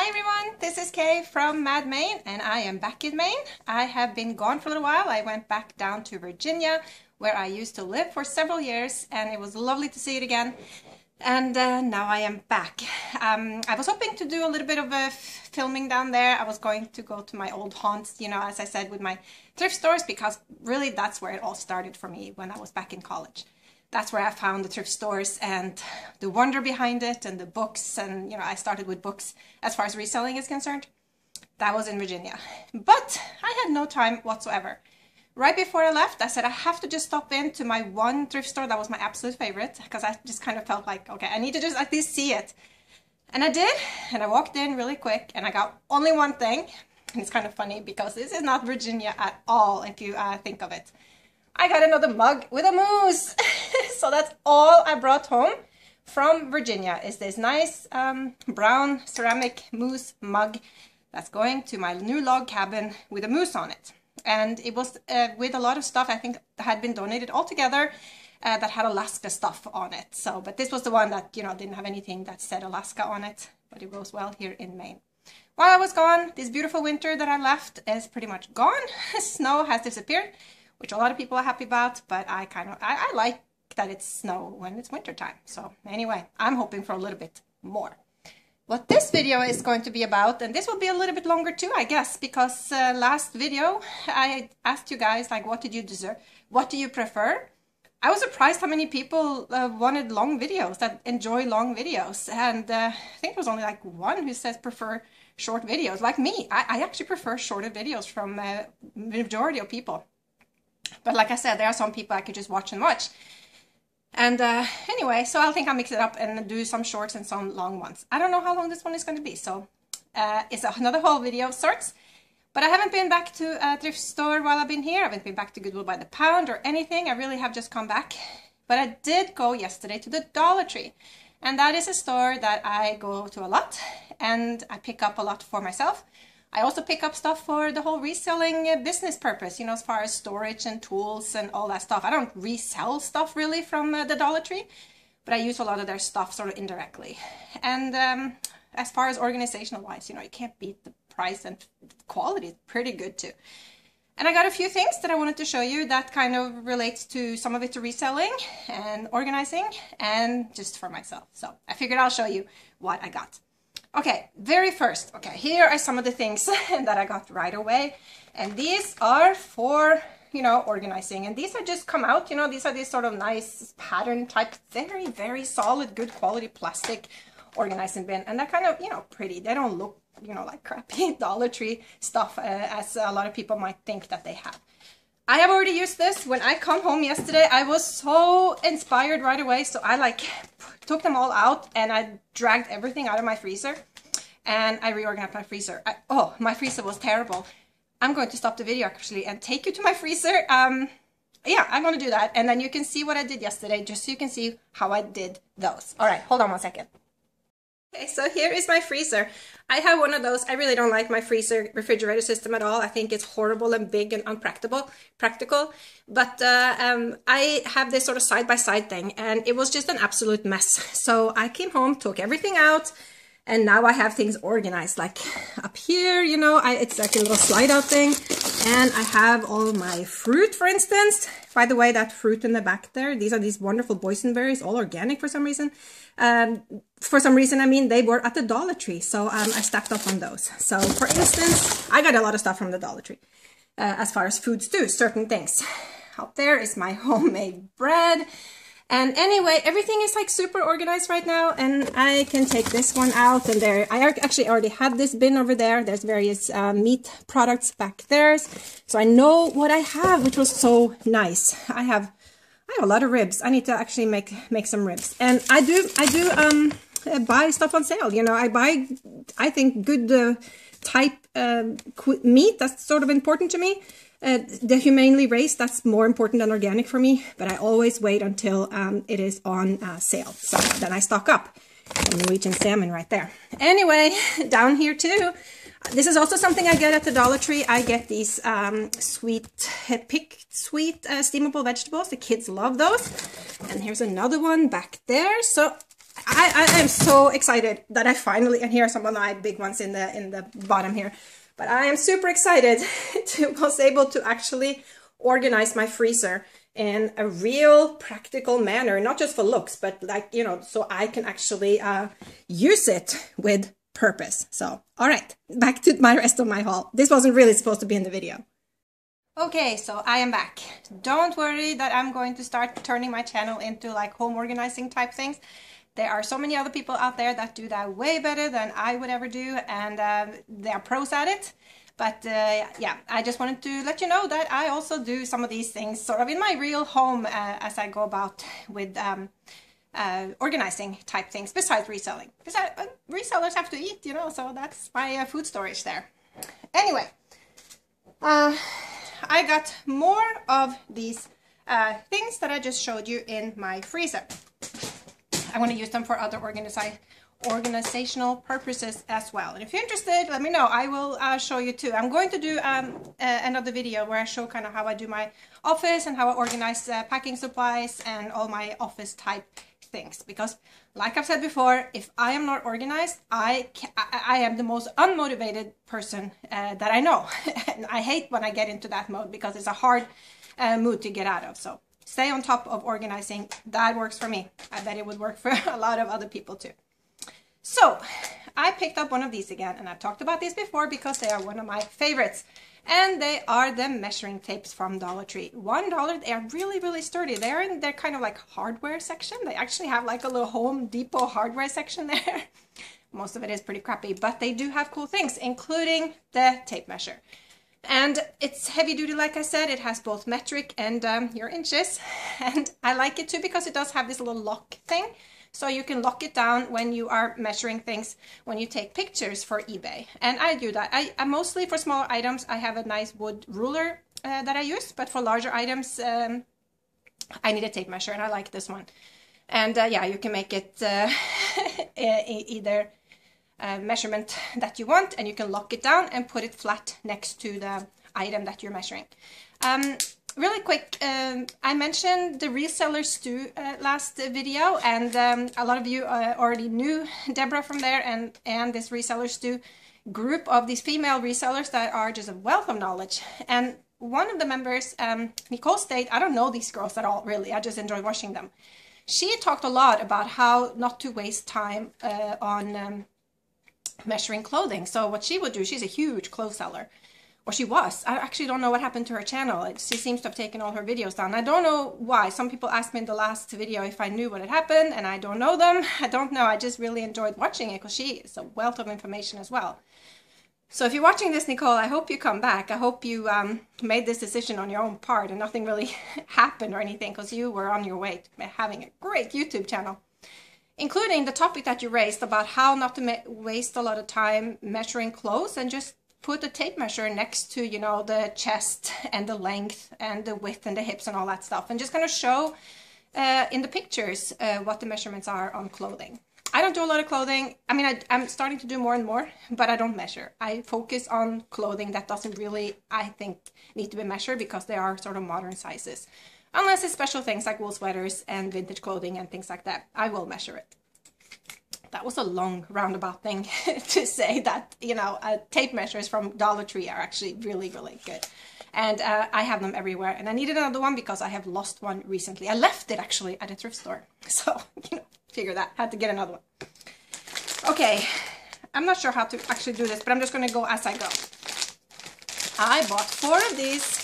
Hi everyone, this is Kay from Maine, and I am back in Maine. I have been gone for a little while. I went back down to Virginia, where I used to live for several years, and it was lovely to see it again. And now I am back. I was hoping to do a little bit of filming down there. I was going to go to my old haunts, you know, as I said, with my thrift stores, because really that's where it all started for me when I was back in college. That's where I found the thrift stores and the wonder behind it and the books. And, you know, I started with books as far as reselling is concerned. That was in Virginia. But I had no time whatsoever. Right before I left, I said I have to just stop into my one thrift store that was my absolute favorite, because I just kind of felt like, okay, I need to just at least see it. And I did, and I walked in really quick, and I got only one thing. And it's kind of funny because this is not Virginia at all, if you think of it. I got another mug with a moose. So that's all I brought home from Virginia, is this nice brown ceramic moose mug that's going to my new log cabin with a moose on it. And it was with a lot of stuff I think had been donated all together that had Alaska stuff on it. So, but this was the one that, you know, didn't have anything that said Alaska on it, but it goes well here in Maine. While I was gone, this beautiful winter that I left is pretty much gone. Snow has disappeared, which a lot of people are happy about, but I like that it's snow when it's winter time. So anyway, I'm hoping for a little bit more. What this video is going to be about, and this will be a little bit longer too, I guess, because last video I asked you guys, like, what did you deserve? What do you prefer? I was surprised how many people wanted long videos, that enjoy long videos. And I think there was only like one who says prefer short videos, like me. I actually prefer shorter videos from the majority of people. But like I said, there are some people I could just watch and watch. And anyway, so I think I'll mix it up and do some shorts and some long ones. I don't know how long this one is going to be, so it's another whole video of sorts. But I haven't been back to a thrift store while I've been here. I haven't been back to Goodwill by the pound or anything. I really have just come back. But I did go yesterday to the Dollar Tree. And that is a store that I go to a lot. And I pick up a lot for myself. I also pick up stuff for the whole reselling business purpose, you know, as far as storage and tools and all that stuff. I don't resell stuff really from the Dollar Tree, but I use a lot of their stuff sort of indirectly. And as far as organizational wise, you know, you can't beat the price, and quality is pretty good too. And I got a few things that I wanted to show you that kind of relates to some of it to reselling and organizing and just for myself. So I figured I'll show you what I got. Okay, very first, okay, here are some of the things that I got right away. And these are for, you know, organizing. And these are just come out, you know, these are these sort of nice pattern type, very, very solid, good quality plastic organizing bin. And they're kind of, you know, pretty. They don't look, you know, like crappy Dollar Tree stuff as a lot of people might think that they have. I have already used this. When I come home yesterday, I was so inspired right away. So I like took them all out and I dragged everything out of my freezer and I reorganized my freezer. Oh, my freezer was terrible. I'm going to stop the video actually and take you to my freezer. Yeah, I'm going to do that. And then you can see what I did yesterday, just so you can see how I did those. All right, hold on one second. Okay, so here is my freezer. I have one of those. I really don't like my freezer refrigerator system at all. I think it's horrible and big and unpractical. But I have this sort of side-by-side thing, and it was just an absolute mess. So I came home, took everything out, and now I have things organized. Like up here, you know, it's like a little slide-out thing. And I have all my fruit, for instance. By the way, that fruit in the back there, these are these wonderful boysenberries, all organic for some reason. I mean, they were at the Dollar Tree, so I stacked up on those. So, for instance, I got a lot of stuff from the Dollar Tree, as far as foods do, certain things. Up there is my homemade bread. And anyway, everything is like super organized right now, and I can take this one out, and there, I actually already had this bin over there. There's various meat products back there, so I know what I have, which was so nice. I have a lot of ribs. I need to actually make some ribs, and I do buy stuff on sale. You know, I buy, I think, good type meat. That's sort of important to me. The humanely raised, that's more important than organic for me, but I always wait until it is on sale. So then I stock up. Norwegian salmon right there. Anyway, down here too, this is also something I get at the Dollar Tree. I get these picked sweet steamable vegetables. The kids love those. And here's another one back there. So I am so excited that I finally, and here are some of my big ones in the bottom here, but I am super excited to was able to actually organize my freezer in a real practical manner, not just for looks, but like, you know, so I can actually use it with purpose. So, all right, back to my rest of my haul. This wasn't really supposed to be in the video. Okay, so I am back. Don't worry that I'm going to start turning my channel into like home organizing type things. There are so many other people out there that do that way better than I would ever do, and they're pros at it. But yeah, I just wanted to let you know that I also do some of these things sort of in my real home as I go about with organizing type things besides reselling. Because resellers have to eat, you know, so that's my food storage there. Anyway, I got more of these things that I just showed you in my freezer. I want to use them for other organizational purposes as well. And if you're interested, let me know. I will show you too. I'm going to do another video where I show kind of how I do my office and how I organize packing supplies and all my office type things. Because like I've said before, if I am not organized, I am the most unmotivated person that I know. And I hate when I get into that mode because it's a hard mood to get out of. So stay on top of organizing. That works for me. I bet it would work for a lot of other people too. So I picked up one of these again, and I've talked about these before because they are one of my favorites. And they are the measuring tapes from Dollar Tree. $1, they are really, really sturdy. They're in their kind of like hardware section. They actually have like a little Home Depot hardware section there. Most of it is pretty crappy, but they do have cool things, including the tape measure. And it's heavy duty, like I said. It has both metric and your inches. And I like it too because it does have this little lock thing. So you can lock it down when you are measuring things, when you take pictures for eBay. And I do that. I mostly for smaller items, I have a nice wood ruler that I use. But for larger items, I need a tape measure, and I like this one. And yeah, you can make it either measurement that you want, and you can lock it down and put it flat next to the item that you're measuring. Really quick, I mentioned the reseller stew last video, and a lot of you already knew Deborah from there and this reseller stew group of these female resellers that are just a wealth of knowledge. And one of the members, Nicole State, I don't know these girls at all, really. I just enjoy watching them. She talked a lot about how not to waste time on measuring clothing. So what she would do, she's a huge clothes seller. Or she was. I actually don't know what happened to her channel. She seems to have taken all her videos down. I don't know why. Some people asked me in the last video if I knew what had happened, and I don't know them. I don't know. I just really enjoyed watching it because she is a wealth of information as well. So if you're watching this, Nicole, I hope you come back. I hope you made this decision on your own part and nothing really happened or anything, because you were on your way to having a great YouTube channel. Including the topic that you raised about how not to waste a lot of time measuring clothes and just put a tape measure next to, you know, the chest and the length and the width and the hips and all that stuff, and just kind of show in the pictures what the measurements are on clothing. I don't do a lot of clothing. I mean, I'm starting to do more and more, but I don't measure. I focus on clothing that doesn't really, I think, need to be measured because they are sort of modern sizes. Unless it's special things like wool sweaters and vintage clothing and things like that, I will measure it. That was a long roundabout thing to say that, you know, tape measures from Dollar Tree are actually really, really good. And I have them everywhere. And I needed another one because I have lost one recently. I left it actually at a thrift store. So, you know, figure that. Had to get another one. Okay, I'm not sure how to actually do this, but I'm just going to go as I go. I bought 4 of these.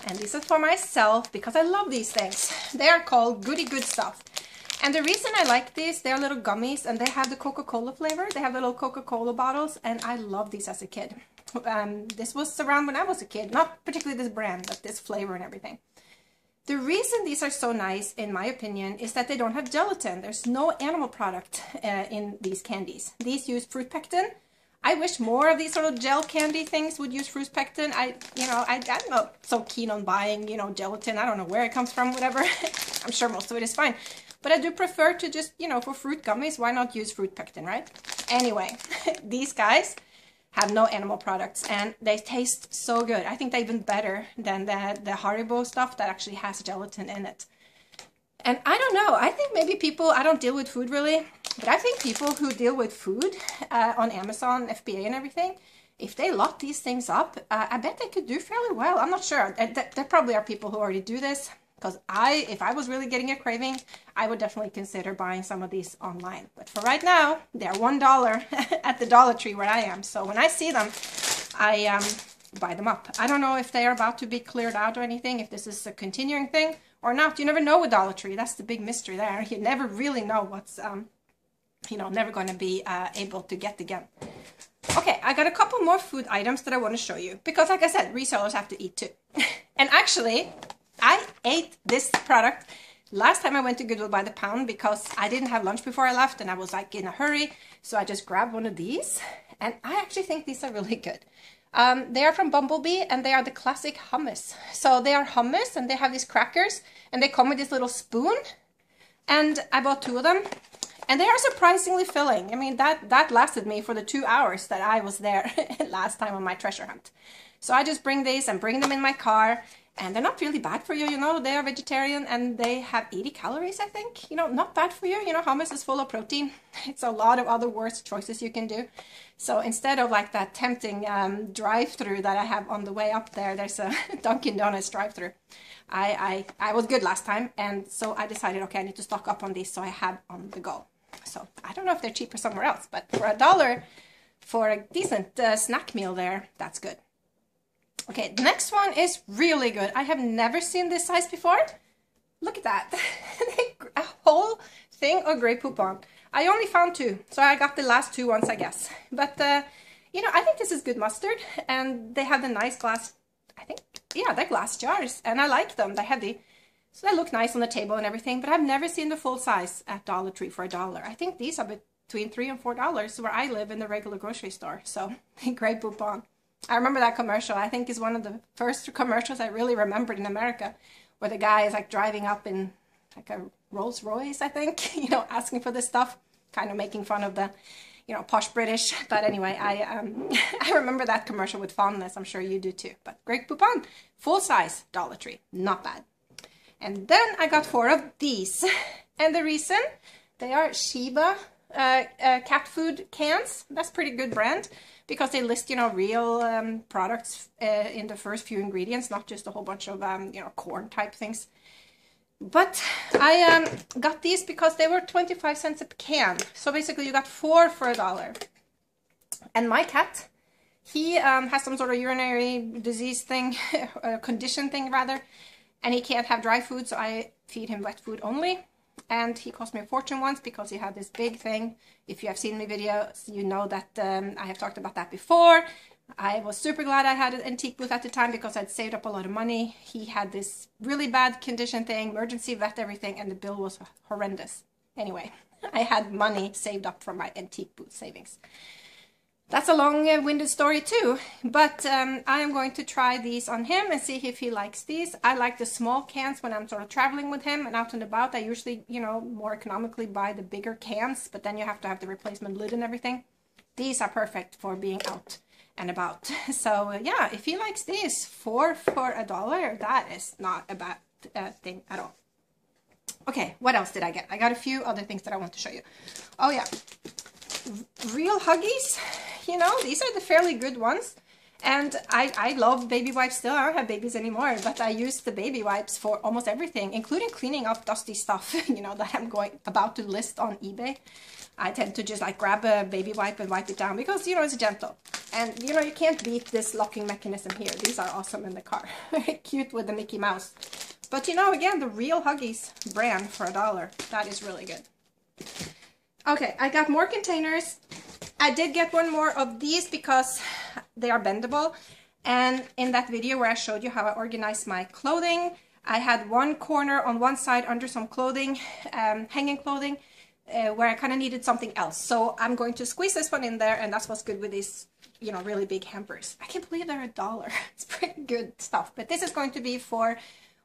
And this is for myself because I love these things. They are called Goody Good Stuff. And the reason I like these, they're little gummies and they have the Coca-Cola flavor. They have the little Coca-Cola bottles, and I love these as a kid. This was around when I was a kid. Not particularly this brand, but this flavor and everything. The reason these are so nice, in my opinion, is that they don't have gelatin. There's no animal product in these candies. These use fruit pectin. I wish more of these sort of gel candy things would use fruit pectin. I'm not so keen on buying, you know, gelatin. I don't know where it comes from, whatever. I'm sure most of it is fine. But I do prefer to just, you know, for fruit gummies, why not use fruit pectin, right? Anyway, these guys have no animal products and they taste so good. I think they're even better than the Haribo stuff that actually has gelatin in it. And I don't know, I think maybe people, I don't deal with food really, But I think people who deal with food on Amazon, FBA and everything, if they lock these things up, I bet they could do fairly well. I'm not sure. There probably are people who already do this, because if I was really getting a craving, I would definitely consider buying some of these online. But for right now, they're $1 at the Dollar Tree where I am. So when I see them, I buy them up. I don't know if they are about to be cleared out or anything, if this is a continuing thing or not. You never know with Dollar Tree. That's the big mystery there. You never really know what's, you know, never going to be able to get again. Okay, I got a couple more food items that I want to show you, because like I said, resellers have to eat too. And actually, I ate this product last time I went to Goodwill by the pound, because I didn't have lunch before I left and I was like in a hurry. So I just grabbed one of these, and I actually think these are really good. They are from Bumblebee, and they are the classic hummus. So they are hummus, and they have these crackers, and they come with this little spoon. And I bought 2 of them. And they are surprisingly filling. I mean, that lasted me for the 2 hours that I was there last time on my treasure hunt. So I just bring these and bring them in my car. And they're not really bad for you, you know. They are vegetarian and they have 80 calories, I think. You know, not bad for you. You know, hummus is full of protein. It's a lot of other worse choices you can do. So instead of like that tempting drive-through that I have on the way up there, there's a Dunkin' Donuts drive-through. I was good last time. And so I decided, okay, I need to stock up on these so I have on the go. So I don't know if they're cheaper somewhere else, but for $1 for a decent snack meal there, that's good. Okay, the next one is really good. I have never seen this size before. Look at that. A whole thing of Grey Poupon. I only found 2, so I got the last 2 ones, I guess. But, you know, I think this is good mustard, and they have the nice glass, I think, yeah, they're glass jars, and I like them. They're heavy. So they look nice on the table and everything, but I've never seen the full size at Dollar Tree for $1. I think these are between $3 and $4 where I live in the regular grocery store. So, Grey Poupon. I remember that commercial. I think is one of the first commercials I really remembered in America, where the guy is like driving up in like a Rolls Royce, I think, you know, asking for this stuff, kind of making fun of the, you know, posh British. But anyway, I remember that commercial with fondness. I'm sure you do too. But Grey Poupon, full size, Dollar Tree, not bad. And then I got 4 of these. And the reason, they are Sheba cat food cans. That's pretty good brand, because they list, you know, real products in the first few ingredients, not just a whole bunch of, you know, corn type things. But I got these because they were 25 cents a can. So basically you got 4 for $1. And my cat, he has some sort of urinary disease thing, condition thing rather. And he can't have dry food, so I feed him wet food only. And he cost me a fortune once because he had this big thing. If you have seen my videos, you know that I have talked about that before. I was super glad I had an antique booth at the time because I'd saved up a lot of money. He had this really bad condition thing, emergency vet, everything, and the bill was horrendous. Anyway, I had money saved up from my antique booth savings. That's a long-winded story too, but I am going to try these on him and see if he likes these. I like the small cans when I'm sort of traveling with him and out and about. I usually, you know, more economically buy the bigger cans, but then you have to have the replacement lid and everything. These are perfect for being out and about. So yeah, if he likes these, 4 for $1, that is not a bad thing at all. Okay, what else did I get? I got a few other things that I want to show you. Oh yeah, real Huggies. You know, these are the fairly good ones. And I love baby wipes still. I don't have babies anymore, but I use the baby wipes for almost everything, including cleaning up dusty stuff, you know, that I'm about to list on eBay. I tend to just like grab a baby wipe and wipe it down because, you know, it's gentle. And, you know, you can't beat this locking mechanism here. These are awesome in the car. Very cute with the Mickey Mouse. But, you know, again, the real Huggies brand for $1. That is really good. Okay, I got more containers. I did get one more of these because they are bendable. And in that video where I showed you how I organized my clothing, I had one corner on one side under some clothing, hanging clothing, where I kind of needed something else. So I'm going to squeeze this one in there, and that's what's good with these, you know, really big hampers. I can't believe they're $1. It's pretty good stuff. But this is going to be for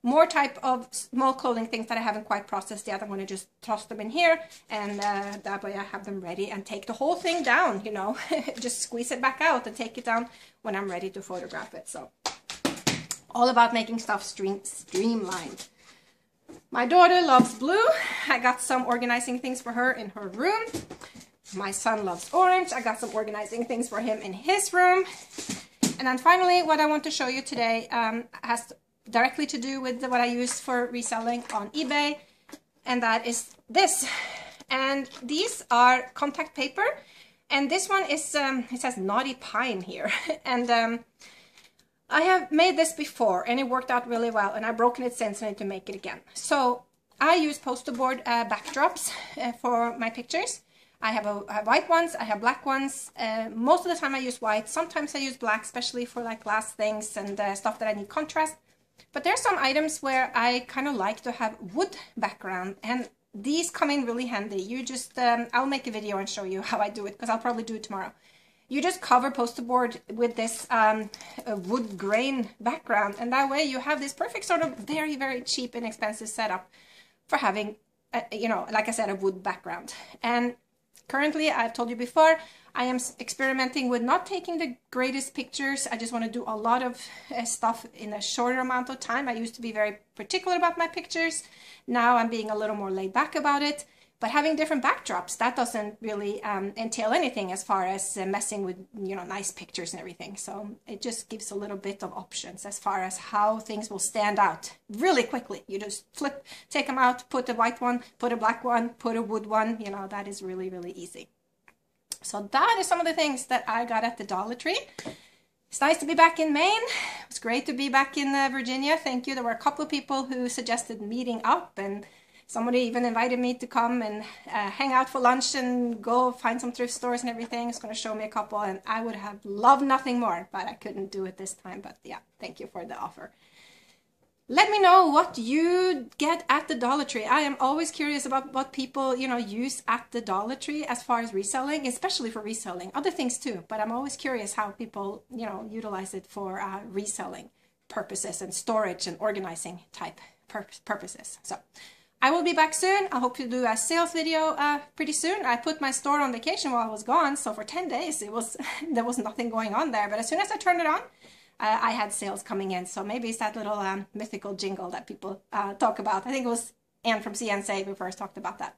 more type of small clothing things that I haven't quite processed yet. I'm going to just toss them in here, and that way I have them ready and take the whole thing down, you know, just squeeze it back out and take it down when I'm ready to photograph it. So all about making stuff streamlined. My daughter loves blue. I got some organizing things for her in her room. My son loves orange. I got some organizing things for him in his room. And then finally, what I want to show you today has directly to do with what I use for reselling on eBay. And that is this. And these are contact paper. And this one is, it says Naughty Pine here. And I have made this before and it worked out really well, and I've broken it since and I need to make it again. So I use poster board backdrops for my pictures. I have white ones, I have black ones. Most of the time I use white. Sometimes I use black, especially for like glass things and stuff that I need contrast. But there's some items where I kind of like to have wood background, and these come in really handy. You just, I'll make a video and show you how I do it, because I'll probably do it tomorrow. You just cover poster board with this wood grain background, and that way you have this perfect sort of very, very cheap, inexpensive setup for having, you know, like I said, a wood background. And currently, I've told you before, I am experimenting with not taking the greatest pictures. I just want to do a lot of stuff in a shorter amount of time. I used to be very particular about my pictures. Now I'm being a little more laid back about it. But having different backdrops, that doesn't really entail anything as far as messing with, you know, nice pictures and everything. So it just gives a little bit of options as far as how things will stand out really quickly. You just flip, take them out, put a white one, put a black one, put a wood one. You know, that is really, really easy. So that is some of the things that I got at the Dollar Tree. It's nice to be back in Maine. It's great to be back in Virginia. Thank you. There were a couple of people who suggested meeting up, and somebody even invited me to come and hang out for lunch and go find some thrift stores and everything. It's going to show me a couple, and I would have loved nothing more, but I couldn't do it this time. But yeah, thank you for the offer. Let me know what you get at the Dollar Tree. I am always curious about what people, you know, use at the Dollar Tree as far as reselling, especially for reselling. Other things too, but I'm always curious how people, you know, utilize it for reselling purposes and storage and organizing type purposes. So I will be back soon. I hope to do a sales video pretty soon. I put my store on vacation while I was gone, so for 10 days there was nothing going on there. But as soon as I turned it on, I had sales coming in. So maybe it's that little mythical jingle that people talk about. I think it was Anne from CNC who first talked about that.